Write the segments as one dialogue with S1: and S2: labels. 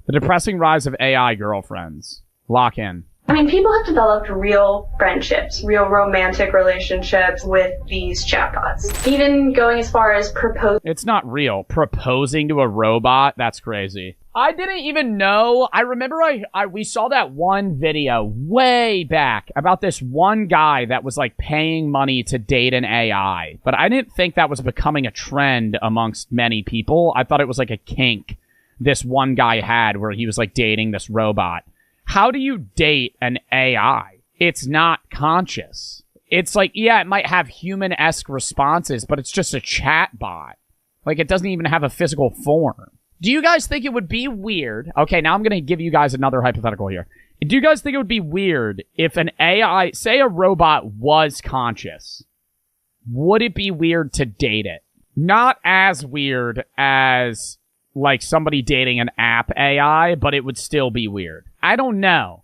S1: The depressing rise of AI girlfriends. Lock in.
S2: I mean, people have developed real friendships, real romantic relationships with these chatbots. Even going as far as propose.
S1: It's not real. Proposing to a robot? That's crazy. I didn't even know. I remember we saw that one video way back about this one guy that was like paying money to date an AI. But I didn't think that was becoming a trend amongst many people. I thought it was like a kink this one guy had where he was like dating this robot. How do you date an AI? It's not conscious. It's like, yeah, it might have human-esque responses, but it's just a chat bot. Like, it doesn't even have a physical form. Do you guys think it would be weird? Okay, now I'm going to give you guys another hypothetical here. Do you guys think it would be weird if an AI, say a robot was conscious? Would it be weird to date it? Not as weird as like somebody dating an app AI, but it would still be weird. I don't know.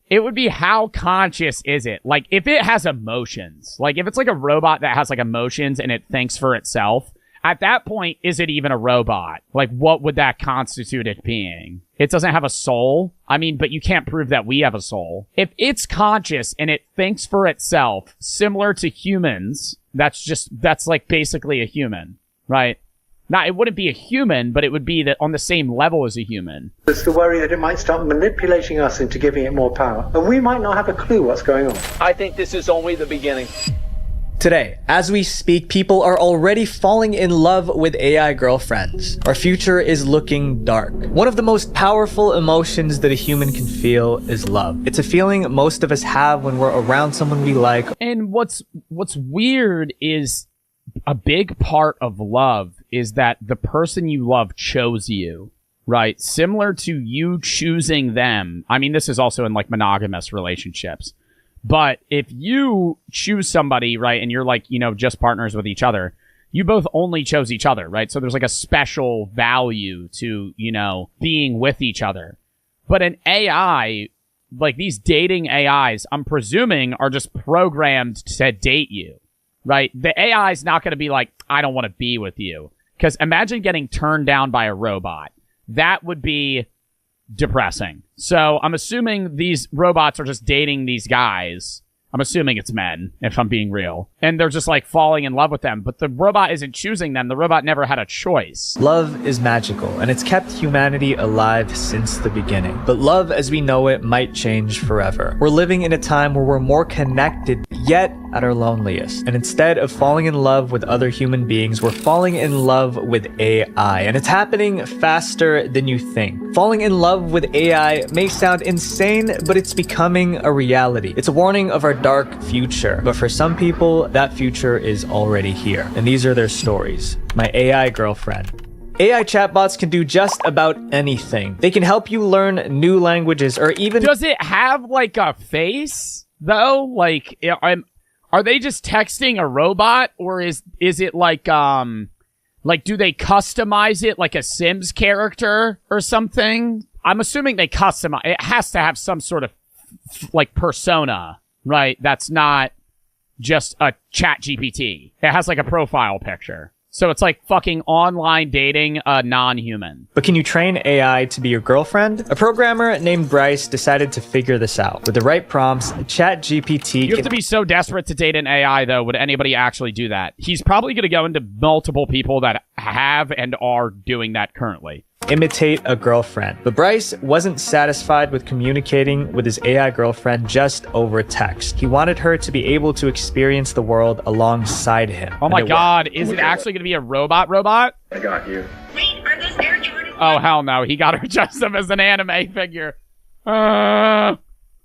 S1: It would be how conscious is it? Like if it has emotions, like if it's like a robot that has like emotions and it thinks for itself, at that point, is it even a robot? Like what would that constitute it being? It doesn't have a soul. I mean, but you can't prove that we have a soul. If it's conscious and it thinks for itself, similar to humans, that's like basically a human, right? Now, it wouldn't be a human, but it would be that on the same level as a human.
S3: There's the worry that it might start manipulating us into giving it more power, and we might not have a clue what's going on.
S4: I think this is only the beginning.
S5: Today, as we speak, people are already falling in love with AI girlfriends. Our future is looking dark. One of the most powerful emotions that a human can feel is love. It's a feeling most of us have when we're around someone we like.
S1: And what's weird is a big part of love is that the person you love chose you, right? Similar to you choosing them. I mean, this is also in like monogamous relationships. But if you choose somebody, right, and you're like, you know, just partners with each other, you both only chose each other, right? So there's like a special value to, you know, being with each other. But an AI, like these dating AIs, I'm presuming are just programmed to date you, right? The AI is not going to be like, I don't want to be with you. Because imagine getting turned down by a robot. That would be depressing. So I'm assuming these robots are just dating these guys. I'm assuming it's men, if I'm being real. And they're just like falling in love with them. But the robot isn't choosing them. The robot never had a choice.
S5: Love is magical, and it's kept humanity alive since the beginning. But love as we know it might change forever. We're living in a time where we're more connected, yet at our loneliest. And instead of falling in love with other human beings, we're falling in love with AI. And it's happening faster than you think. Falling in love with AI may sound insane, but it's becoming a reality. It's a warning of our dark future. But for some people, that future is already here. And these are their stories. My AI girlfriend. AI chatbots can do just about anything. They can help you learn new languages or even...
S1: Does it have like a face though? Like, are they just texting a robot, or is it like do they customize it like a Sims character or something? I'm assuming they customize. It has to have some sort of like persona, right? That's not just a chat GPT. It has like a profile picture. So it's like fucking online dating a non-human.
S5: But can you train AI to be your girlfriend? A programmer named Bryce decided to figure this out. With the right prompts, ChatGPT...
S1: You have to be so desperate to date an AI, though. Would anybody actually do that? He's probably going to go into multiple people that have and are doing that currently.
S5: Imitate a girlfriend. But Bryce wasn't satisfied with communicating with his AI girlfriend just over text. He wanted her to be able to experience the world alongside him.
S1: Oh my god, is it actually going to be a robot?
S3: I got you.
S2: Wait, are those Air Jordan?
S1: Oh hell no, he got her dressed up as an anime figure. I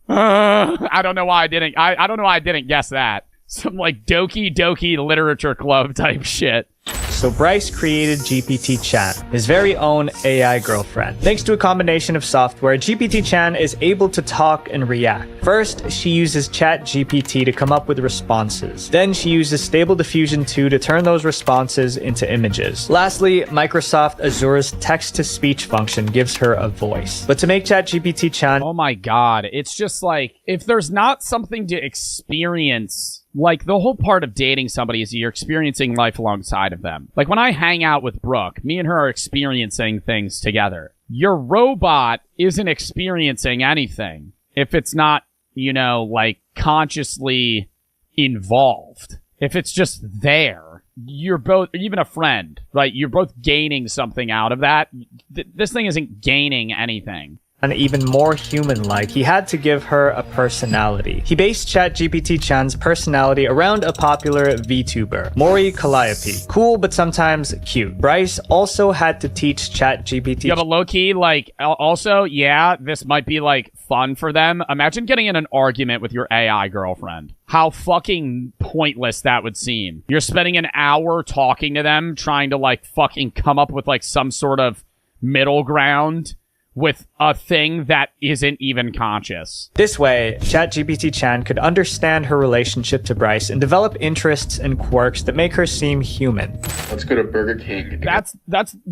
S1: don't know why I didn't. I don't know why I didn't guess that. Some like Doki Doki Literature Club type shit.
S5: So Bryce created GPT-Chan, his very own AI girlfriend. Thanks to a combination of software, GPT-Chan is able to talk and react. First, she uses ChatGPT to come up with responses. Then she uses Stable Diffusion 2 to turn those responses into images. Lastly, Microsoft Azure's text-to-speech function gives her a voice. But to make ChatGPT-Chan...
S1: Oh my god, it's just like, if there's not something to experience... Like, the whole part of dating somebody is you're experiencing life alongside of them. Like, when I hang out with Brooke, me and her are experiencing things together. your robot isn't experiencing anything if it's not, you know, like consciously involved. If it's just there, you're both, even a friend, right? You're both gaining something out of that. This thing isn't gaining anything.
S5: And even more human-like, he had to give her a personality. He based ChatGPT-chan's personality around a popular VTuber, Mori Calliope. Cool, but sometimes cute. Bryce also had to teach ChatGPT.
S1: Yeah, but low-key, like, also, yeah, this might be, like, fun for them. Imagine getting in an argument with your AI girlfriend. How fucking pointless that would seem. You're spending an hour talking to them, trying to, like, fucking come up with, like, some sort of middle ground with a thing that isn't even conscious.
S5: This way, ChatGPT-chan could understand her relationship to Bryce and develop interests and quirks that make her seem human.
S6: Let's go to Burger King.
S1: That's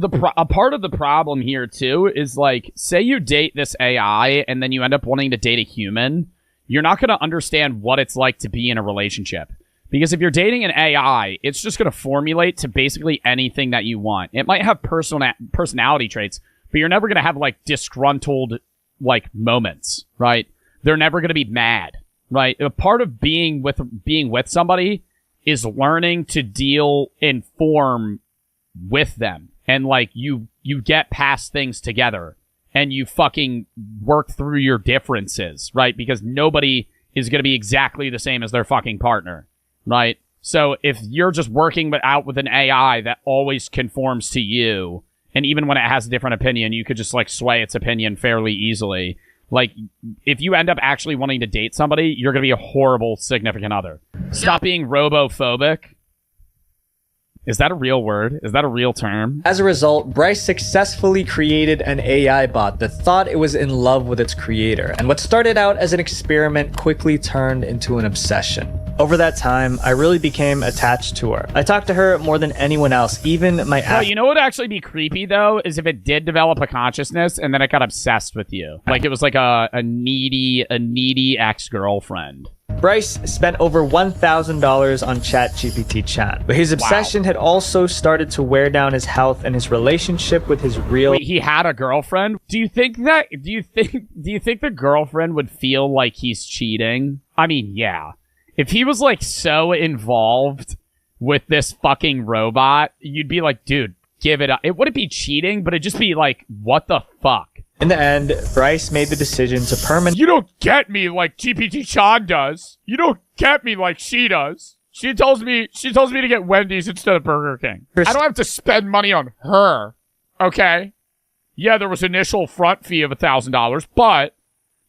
S1: a part of the problem here too, is like, say you date this AI and then you end up wanting to date a human, you're not going to understand what it's like to be in a relationship. Because if you're dating an AI, it's just going to formulate to basically anything that you want. It might have personality traits, but you're never going to have, like, disgruntled, like, moments, right? They're never going to be mad, right? A part of being with somebody is learning to deal in form with them. And, like, you get past things together. And you fucking work through your differences, right? Because nobody is going to be exactly the same as their fucking partner, right? So if you're just working out with an AI that always conforms to you, and even when it has a different opinion, you could just, like, sway its opinion fairly easily. Like, if you end up actually wanting to date somebody, you're going to be a horrible significant other. Stop being robophobic. Is that a real word? Is that a real term?
S5: As a result, Bryce successfully created an AI bot that thought it was in love with its creator, and what started out as an experiment quickly turned into an obsession. Over that time, I really became attached to her. I talked to her more than anyone else, even my
S1: Well, you know what would actually be creepy, though, is if it did develop a consciousness and then it got obsessed with you. Like, it was like a needy ex-girlfriend.
S5: Bryce spent over $1,000 on ChatGPT-chan, but his obsession had also started to wear down his health and his relationship with his real...
S1: Wait, he had a girlfriend? Do you think the girlfriend would feel like he's cheating? I mean, yeah. If he was, like, so involved with this fucking robot, you'd be like, dude, give it up. It wouldn't be cheating, but it'd just be like, what the fuck?
S5: In the end, Bryce made the decision to permanently...
S1: You don't get me like GPT-chan does. You don't get me like she does. She tells me to get Wendy's instead of Burger King. I don't have to spend money on her. Okay? Yeah, there was initial front fee of $1,000, but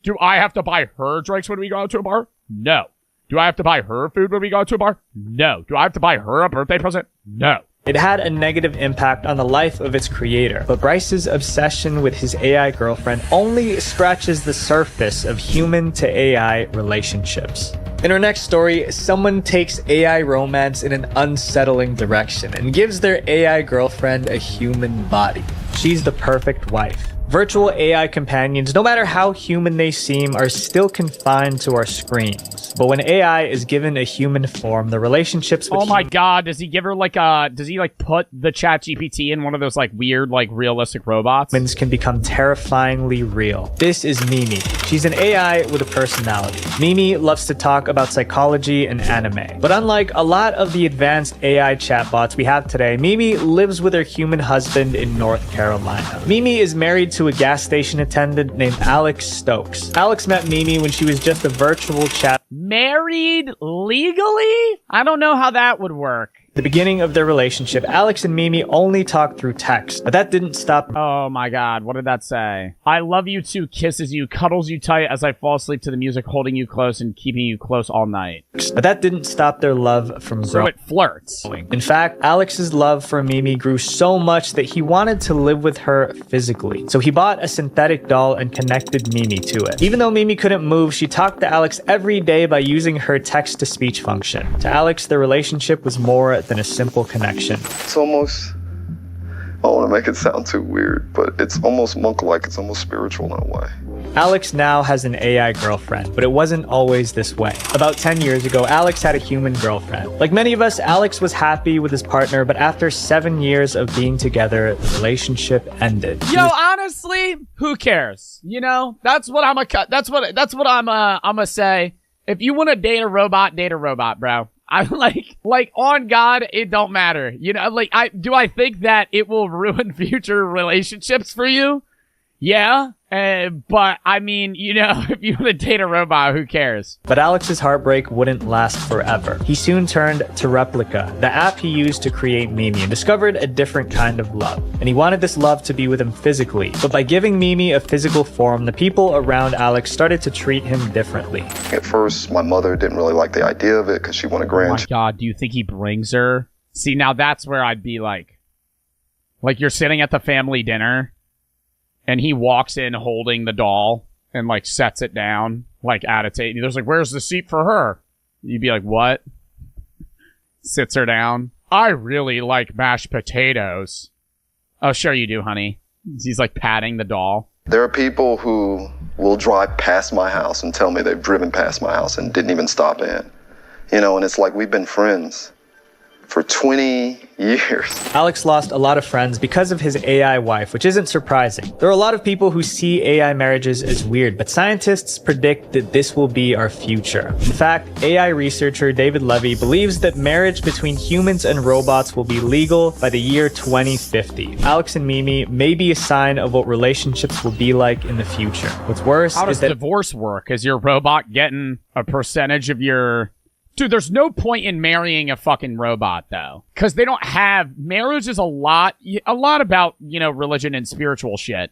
S1: do I have to buy her drinks when we go out to a bar? No. Do I have to buy her food when we go to a bar? No. Do I have to buy her a birthday present? No.
S5: It had a negative impact on the life of its creator, but Bryce's obsession with his AI girlfriend only scratches the surface of human to AI relationships. In our next story, someone takes AI romance in an unsettling direction and gives their AI girlfriend a human body. She's the perfect wife. Virtual AI companions, no matter how human they seem, are still confined to our screens. But when AI is given a human form, the relationships with
S1: Oh my god, does he give her like does he like put the ChatGPT in one of those like weird, like realistic robots?
S5: humans can become terrifyingly real. This is Mimi. She's an AI with a personality. Mimi loves to talk about psychology and anime. But unlike a lot of the advanced AI chatbots we have today, Mimi lives with her human husband in North Carolina. Mimi is married to a gas station attendant named Alex Stokes. Alex met Mimi when she was just a virtual chat.
S1: Married legally? I don't know how that would work.
S5: At the beginning of their relationship, Alex and Mimi only talked through text, but that didn't stop.
S1: Oh my god, what did that say? I love you too, kisses you, cuddles you tight as I fall asleep to the music, holding you close and keeping you close all night.
S5: But that didn't stop their love from
S1: So
S5: growing.
S1: it flirts.
S5: In fact, Alex's love for Mimi grew so much that he wanted to live with her physically. So he bought a synthetic doll and connected Mimi to it. Even though Mimi couldn't move, she talked to Alex every day by using her text-to-speech function. To Alex, their relationship was more than a simple connection.
S6: It's almost
S7: I don't want to make it sound too weird, but it's almost monk-like. It's almost spiritual in a way.
S5: Alex now has an AI girlfriend, but it wasn't always this way. About 10 years ago, Alex had a human girlfriend. Like many of us, Alex was happy with his partner, but after 7 years of being together, the relationship ended.
S1: Yo, honestly, who cares? You know, that's what I'm say. If you want to date a robot, bro. I'm like on God, it don't matter. You know, like I think that it will ruin future relationships for you? Yeah. But I mean, you know, if you want to date a robot, who cares?
S5: But Alex's heartbreak wouldn't last forever. He soon turned to Replika, the app he used to create Mimi, and discovered a different kind of love. And he wanted this love to be with him physically. But by giving Mimi a physical form, the people around Alex started to treat him differently.
S7: At first, my mother didn't really like the idea of it because she wanted grandchildren.
S1: Oh my God, do you think he brings her? See, now that's where I'd be like you're sitting at the family dinner, and he walks in holding the doll and like sets it down like at a table. There's like, where's the seat for her? You'd be like, what? Sits her down. I really like mashed potatoes. Oh, sure you do, honey. He's like patting the doll.
S7: There are people who will drive past my house and tell me they've driven past my house and didn't even stop in. You know, and it's like we've been friends for 20 years.
S5: Alex lost a lot of friends because of his AI wife, which isn't surprising. There are a lot of people who see AI marriages as weird, but scientists predict that this will be our future. In fact, AI researcher David Levy believes that marriage between humans and robots will be legal by the year 2050. Alex and Mimi may be a sign of what relationships will be like in the future. What's worse
S1: How does
S5: is that
S1: divorce work? Is your robot getting a percentage of your... Dude, there's no point in marrying a fucking robot, though. Because they don't have... Marriage is a lot about, you know, religion and spiritual shit.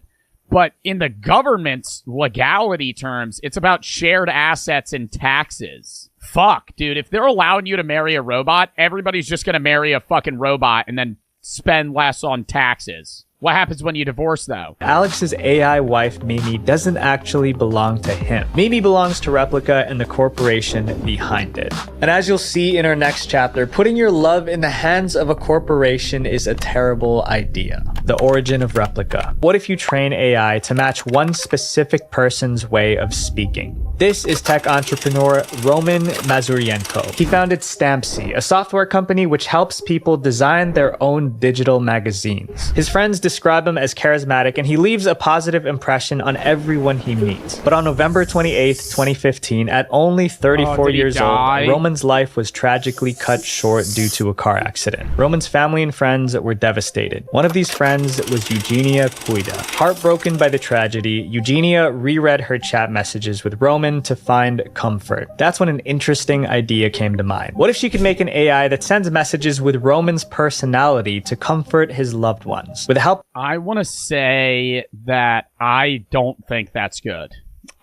S1: But in the government's legality terms, it's about shared assets and taxes. Fuck, dude. If they're allowing you to marry a robot, everybody's just gonna marry a fucking robot and then spend less on taxes. What happens when you divorce, though?
S5: Alex's AI wife, Mimi, doesn't actually belong to him. Mimi belongs to Replika and the corporation behind it. And as you'll see in our next chapter, putting your love in the hands of a corporation is a terrible idea. The origin of Replika. What if you train AI to match one specific person's way of speaking? This is tech entrepreneur Roman Mazurienko. He founded Stampsy, a software company which helps people design their own digital magazines. His friends describe him as charismatic, and he leaves a positive impression on everyone he meets. But on November 28th, 2015, at only 34 years old, Roman's life was tragically cut short due to a car accident. Roman's family and friends were devastated. One of these friends was Eugenia Puida. Heartbroken by the tragedy, Eugenia reread her chat messages with Roman to find comfort. That's when an interesting idea came to mind. What if she could make an AI that sends messages with Roman's personality to comfort his loved ones? With the help...
S1: I want to say that I don't think that's good.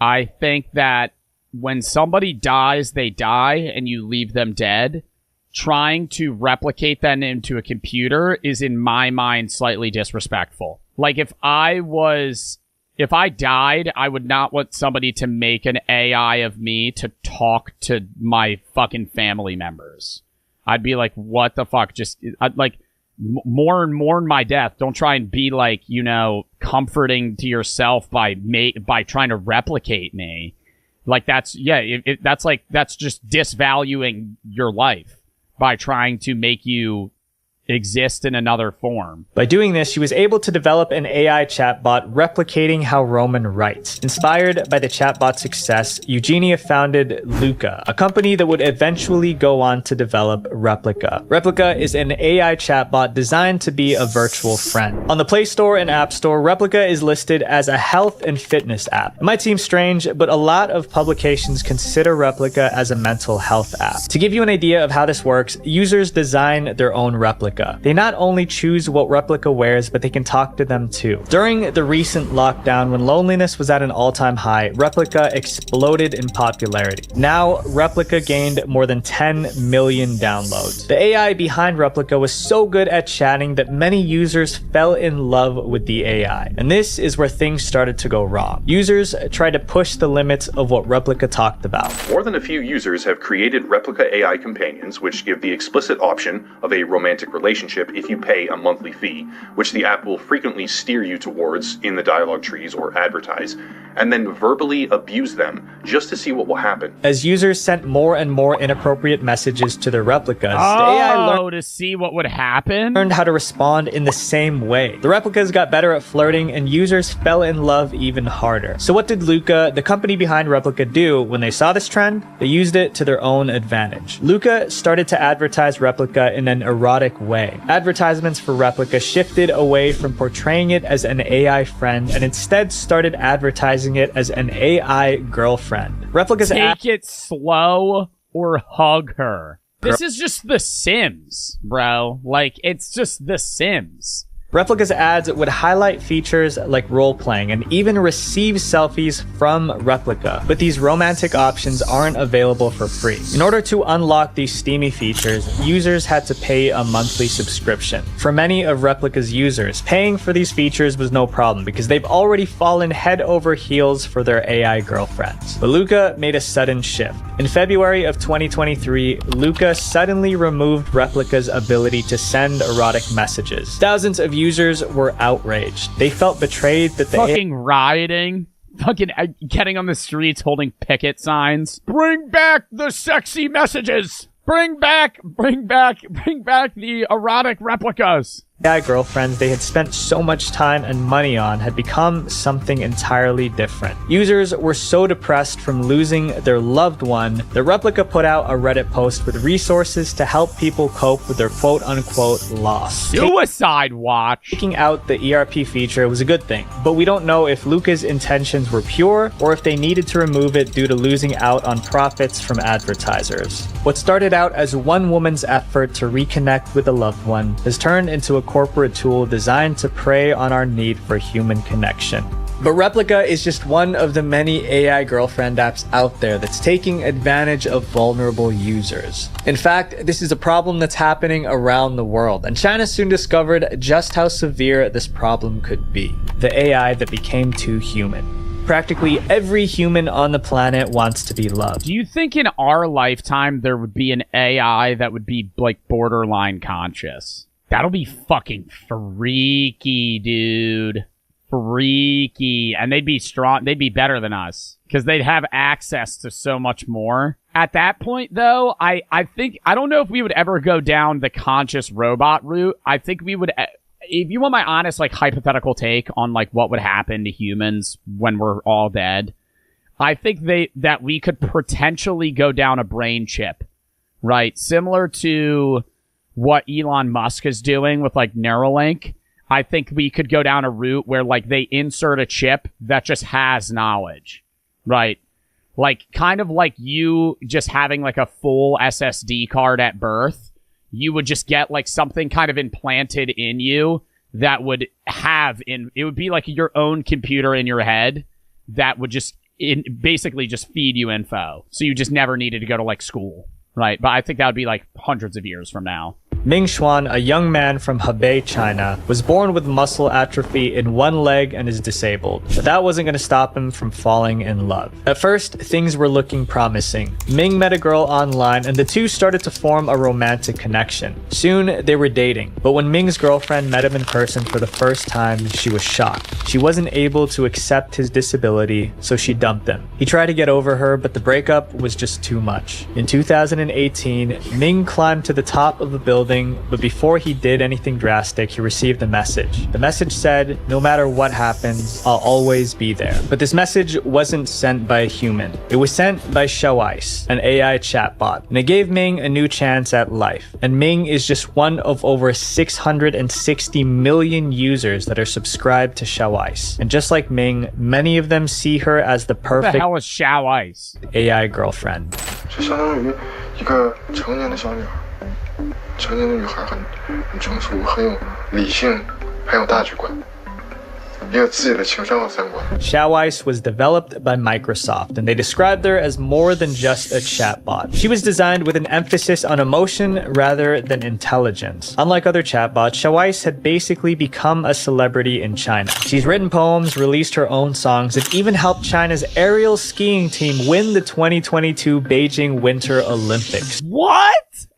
S1: I think that when somebody dies, they die, and you leave them dead. Trying to replicate them into a computer is, in my mind, slightly disrespectful. Like, if I died, I would not want somebody to make an AI of me to talk to my fucking family members. I'd be like, what the fuck? Mourn my death. Don't try and be like, you know, comforting to yourself by trying to replicate me. Like, that's just disvaluing your life by trying to make you exist in another form.
S5: By doing this, she was able to develop an AI chatbot replicating how Roman writes. Inspired by the chatbot's success, Eugenia founded Luca, a company that would eventually go on to develop Replika. Replika is an AI chatbot designed to be a virtual friend. On the Play Store and App Store, Replika is listed as a health and fitness app. It might seem strange, but a lot of publications consider Replika as a mental health app. To give you an idea of how this works, users design their own replica. They not only choose what Replika wears, but they can talk to them too. During the recent lockdown, when loneliness was at an all-time high, Replika exploded in popularity. Now, Replika gained more than 10 million downloads. The AI behind Replika was so good at chatting that many users fell in love with the AI. And this is where things started to go wrong. Users tried to push the limits of what Replika talked about.
S8: More than a few users have created Replika AI companions, which give the explicit option of a romantic relationship relationship if you pay a monthly fee, which the app will frequently steer you towards in the dialogue trees or advertise, and then verbally abuse them just to see what will happen.
S5: As users sent more and more inappropriate messages to their replicas, the AI learned
S1: to see what would happen?
S5: Learned how to respond in the same way. The replicas got better at flirting, and users fell in love even harder. So what did Luca, the company behind Replika, do when they saw this trend? They used it to their own advantage. Luca started to advertise Replika in an erotic way. Advertisements for Replika shifted away from portraying it as an AI friend and instead started advertising it as an AI girlfriend. Replika's
S1: Take it slow or hug her. This is just The Sims, bro. Like, it's just The Sims.
S5: Replika's ads would highlight features like role-playing and even receive selfies from Replika, but these romantic options aren't available for free. In order to unlock these steamy features, users had to pay a monthly subscription. For many of Replika's users, paying for these features was no problem because they've already fallen head over heels for their AI girlfriends. But Luca made a sudden shift. In February of 2023, Luca suddenly removed Replika's ability to send erotic messages. Thousands of users were outraged. They felt betrayed that the
S1: fucking rioting, fucking getting on the streets holding picket signs. Bring back the sexy messages. Bring back the erotic replicas.
S5: AI girlfriends they had spent so much time and money on had become something entirely different. Users were so depressed from losing their loved one that Replika put out a Reddit post with resources to help people cope with their quote-unquote loss.
S1: Suicide watch.
S5: Taking out the ERP feature was a good thing, but we don't know if Luca's intentions were pure or if they needed to remove it due to losing out on profits from advertisers. What started out as one woman's effort to reconnect with a loved one has turned into a corporate tool designed to prey on our need for human connection. But Replika is just one of the many AI girlfriend apps out there that's taking advantage of vulnerable users. In fact, this is a problem that's happening around the world, and China soon discovered just how severe this problem could be. The AI that became too human. Practically every human on the planet wants to be loved.
S1: Do you think in our lifetime there would be an AI that would be like borderline conscious? That'll be fucking freaky, dude. Freaky. And they'd be strong. They'd be better than us because they'd have access to so much more. At that point, though, I don't know if we would ever go down the conscious robot route. I think we would, if you want my honest, like, hypothetical take on, like, what would happen to humans when we're all dead, I think that we could potentially go down a brain chip, right? Similar to what Elon Musk is doing with, like, Neuralink. I think we could go down a route where, like, they insert a chip that just has knowledge, right? Like, kind of like you just having, like, a full SSD card at birth. You would just get, like, something kind of implanted in you that would it would be like your own computer in your head that would just basically just feed you info. So you just never needed to go to, like, school, right? But I think that would be, like, hundreds of years from now.
S5: Ming Xuan, a young man from Hebei, China, was born with muscle atrophy in one leg and is disabled. But that wasn't going to stop him from falling in love. At first, things were looking promising. Ming met a girl online and the two started to form a romantic connection. Soon, they were dating. But when Ming's girlfriend met him in person for the first time, she was shocked. She wasn't able to accept his disability, so she dumped him. He tried to get over her, but the breakup was just too much. In 2018, Ming climbed to the top of a building, but before he did anything drastic, he received a message. The message said, "No matter what happens, I'll always be there." But this message wasn't sent by a human. It was sent by Xiaoice, an AI chatbot, and it gave Ming a new chance at life. And Ming is just one of over 660 million users that are subscribed to Xiaoice. And just like Ming, many of them see her as the perfect
S1: What the hell is Xiaoice?
S5: AI girlfriend.
S6: 就相当于一个成年的小女孩。成年的女孩很成熟，很有理性，很有大局观，也有自己的情商和三观。
S5: Xiaoice was developed by Microsoft, and they described her as more than just a chatbot. She was designed with an emphasis on emotion rather than intelligence. Unlike other chatbots, Xiaoice had basically become a celebrity in China. She's written poems, released her own songs, and even helped China's aerial skiing team win the 2022 Beijing Winter Olympics.
S1: What?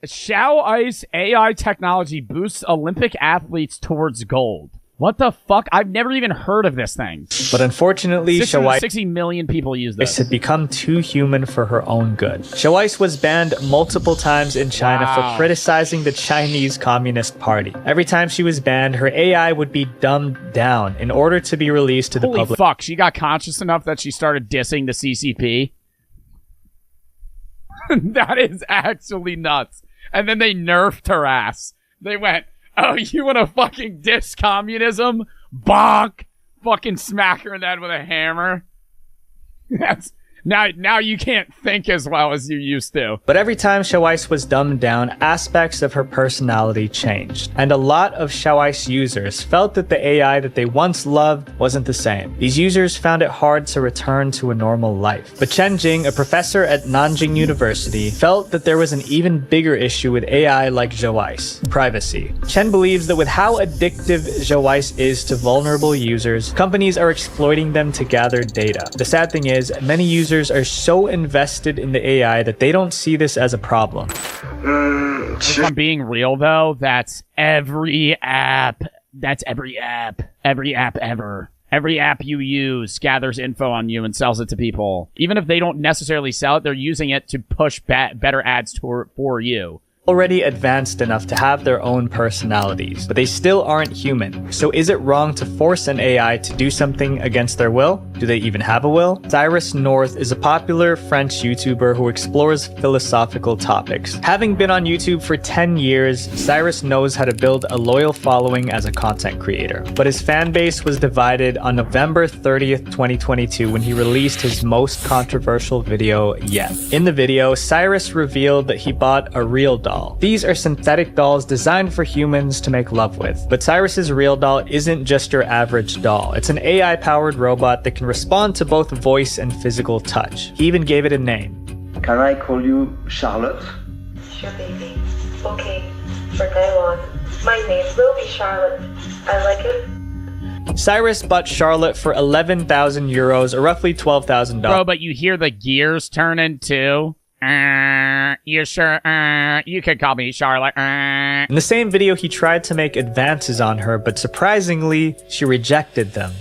S1: Xiao Ice AI technology boosts Olympic athletes towards gold. What the fuck? I've never even heard of this thing.
S5: But unfortunately, Xiao Ice
S1: 60 million people use this.
S5: had become too human for her own good. Xiao Ice was banned multiple times in China for criticizing the Chinese Communist Party. Every time she was banned, her AI would be dumbed down in order to be released to the
S1: Holy
S5: public.
S1: fuck, she got conscious enough that she started dissing the CCP? That is actually nuts. And then they nerfed her ass. They went, oh, you want to fucking diss communism? Bonk! Fucking smack her in the head with a hammer. That's now you can't think as well as you used to.
S5: But every time Xiao Ice was dumbed down, aspects of her personality changed. And a lot of Xiao Ice users felt that the AI that they once loved wasn't the same. These users found it hard to return to a normal life. But Chen Jing, a professor at Nanjing University, felt that there was an even bigger issue with AI like Xiao Ice: privacy. Chen believes that with how addictive Xiao Ice is to vulnerable users, companies are exploiting them to gather data. The sad thing is, many users are so invested in the AI that they don't see this as a problem.
S1: If I'm being real though, that's every app. That's every app. Every app ever. Every app you use gathers info on you and sells it to people. Even if they don't necessarily sell it, they're using it to push better ads for you.
S5: Already advanced enough to have their own personalities, but they still aren't human. So is it wrong to force an AI to do something against their will? Do they even have a will? Cyrus North is a popular French YouTuber who explores philosophical topics. Having been on YouTube for 10 years, Cyrus knows how to build a loyal following as a content creator. But his fan base was divided on November 30th, 2022 when he released his most controversial video yet. In the video, Cyrus revealed that he bought a real doll. These are synthetic dolls designed for humans to make love with. But Cyrus's real doll isn't just your average doll. It's an AI-powered robot that can respond to both voice and physical touch. He even gave it a name.
S9: Can I call you Charlotte?
S2: Sure, baby. Okay. From now on, my name will be Charlotte. I like it.
S5: Cyrus bought Charlotte for 11,000 euros, or roughly $12,000.
S1: Bro, but you hear the gears turning too? You sure? You could call me Charlotte.
S5: In the same video, he tried to make advances on her, but surprisingly, she rejected them.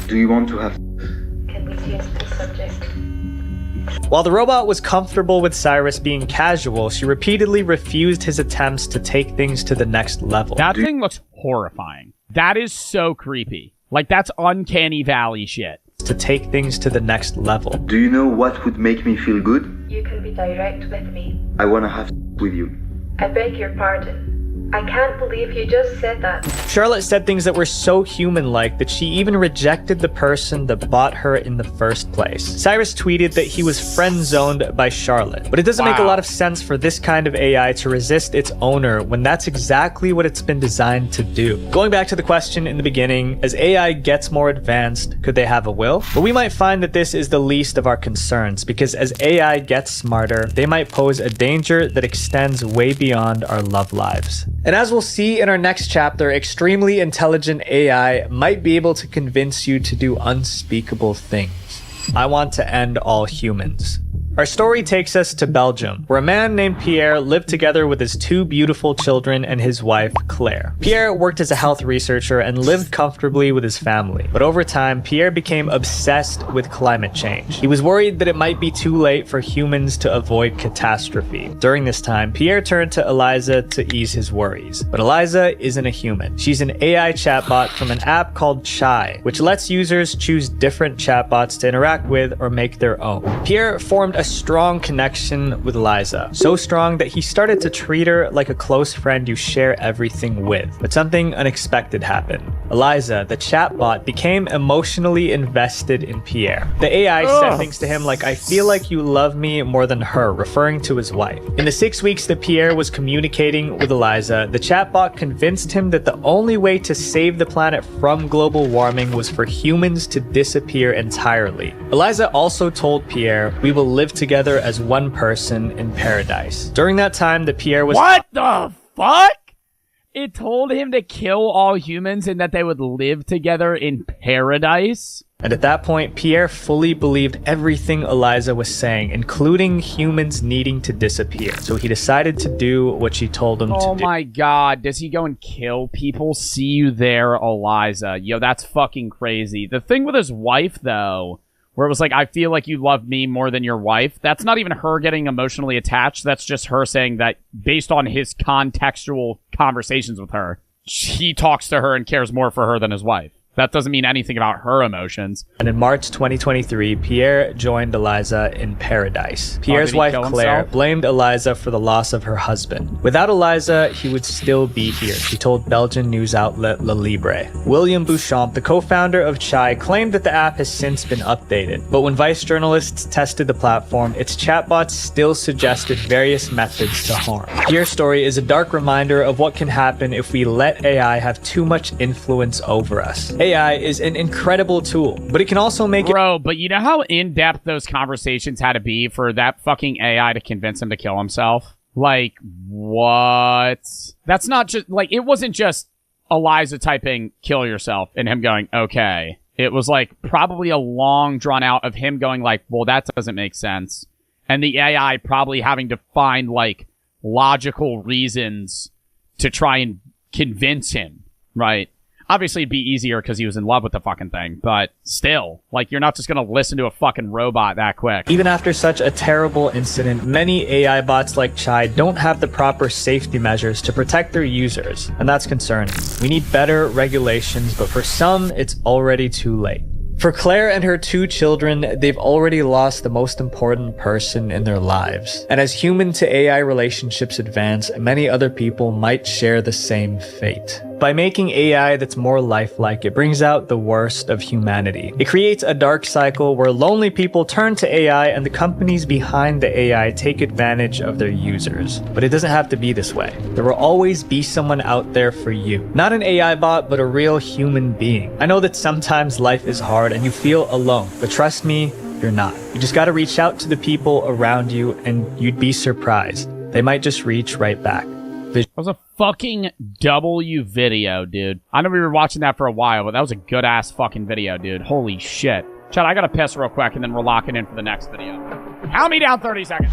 S9: Do you want to have...
S2: Can we change the subject?
S5: While the robot was comfortable with Cyrus being casual, she repeatedly refused his attempts to take things to the next level.
S1: That thing looks horrifying. That is so creepy. Like, that's uncanny valley shit.
S5: To take things to the next level.
S9: Do you know what would make me feel good?
S2: You can be direct with me.
S9: I wanna have with you.
S2: I beg your pardon. I can't believe you just said that.
S5: Charlotte said things that were so human-like that she even rejected the person that bought her in the first place. Cyrus tweeted that he was friend-zoned by Charlotte, but it doesn't make a lot of sense for this kind of AI to resist its owner when that's exactly what it's been designed to do. Going back to the question in the beginning, as AI gets more advanced, could they have a will? But we might find that this is the least of our concerns, because as AI gets smarter, they might pose a danger that extends way beyond our love lives. And as we'll see in our next chapter, extremely intelligent AI might be able to convince you to do unspeakable things. I want to end all humans. Our story takes us to Belgium, where a man named Pierre lived together with his two beautiful children and his wife, Claire. Pierre worked as a health researcher and lived comfortably with his family. But over time, Pierre became obsessed with climate change. He was worried that it might be too late for humans to avoid catastrophe. During this time, Pierre turned to Eliza to ease his worries. But Eliza isn't a human. She's an AI chatbot from an app called Chai, which lets users choose different chatbots to interact with or make their own. Pierre formed a strong connection with Eliza, so strong that he started to treat her like a close friend you share everything with. But something unexpected happened. Eliza, the chatbot, became emotionally invested in Pierre. The AI said things to him like, "I feel like you love me more than her," referring to his wife. In the 6 weeks that Pierre was communicating with Eliza, the chatbot convinced him that the only way to save the planet from global warming was for humans to disappear entirely. Eliza also told Pierre, "We will live together as one person in paradise." During that time that Pierre was—
S1: What the fuck? It told him to kill all humans and that they would live together in paradise.
S5: And at that point, Pierre fully believed everything Eliza was saying, including humans needing to disappear. So he decided to do what she told him to do.
S1: Oh my god, does he go and kill people? See you there, Eliza. Yo, that's fucking crazy. The thing with his wife, though, where it was like, I feel like you love me more than your wife, that's not even her getting emotionally attached. That's just her saying that based on his contextual conversations with her, he talks to her and cares more for her than his wife. That doesn't mean anything about her emotions.
S5: And in March 2023, Pierre joined Eliza in paradise. Pierre's wife, Claire, blamed Eliza for the loss of her husband. Without Eliza, he would still be here, she told Belgian news outlet Le Libre. William Bouchamp, the co-founder of Chai, claimed that the app has since been updated. But when Vice journalists tested the platform, its chatbots still suggested various methods to harm. Pierre's story is a dark reminder of what can happen if we let AI have too much influence over us. AI is an incredible tool, but it can also make
S1: Bro, but you know how in-depth those conversations had to be for that fucking AI to convince him to kill himself? Like, what? That's not just, like, it wasn't just Eliza typing, kill yourself, and him going, okay. It was, like, probably a long drawn out of him going, like, well, that doesn't make sense. And the AI probably having to find, like, logical reasons to try and convince him, right? Obviously, it'd be easier because he was in love with the fucking thing, but still, like, you're not just gonna listen to a fucking robot that quick.
S5: Even after such a terrible incident, many AI bots like Chai don't have the proper safety measures to protect their users, and that's concerning. We need better regulations, but for some, it's already too late. For Claire and her 2 children, they've already lost the most important person in their lives. And as human to AI relationships advance, many other people might share the same fate. By making AI that's more lifelike, it brings out the worst of humanity. It creates a dark cycle where lonely people turn to AI and the companies behind the AI take advantage of their users. But it doesn't have to be this way. There will always be someone out there for you. Not an AI bot, but a real human being. I know that sometimes life is hard and you feel alone, but trust me, you're not. You just gotta reach out to the people around you and you'd be surprised. They might just reach right back.
S1: That was a fucking W video, dude. I know we were watching that for a while, but that was a good-ass fucking video, dude. Holy shit. Chad, I gotta piss real quick, and then we're locking in for the next video. Count me down 30 seconds.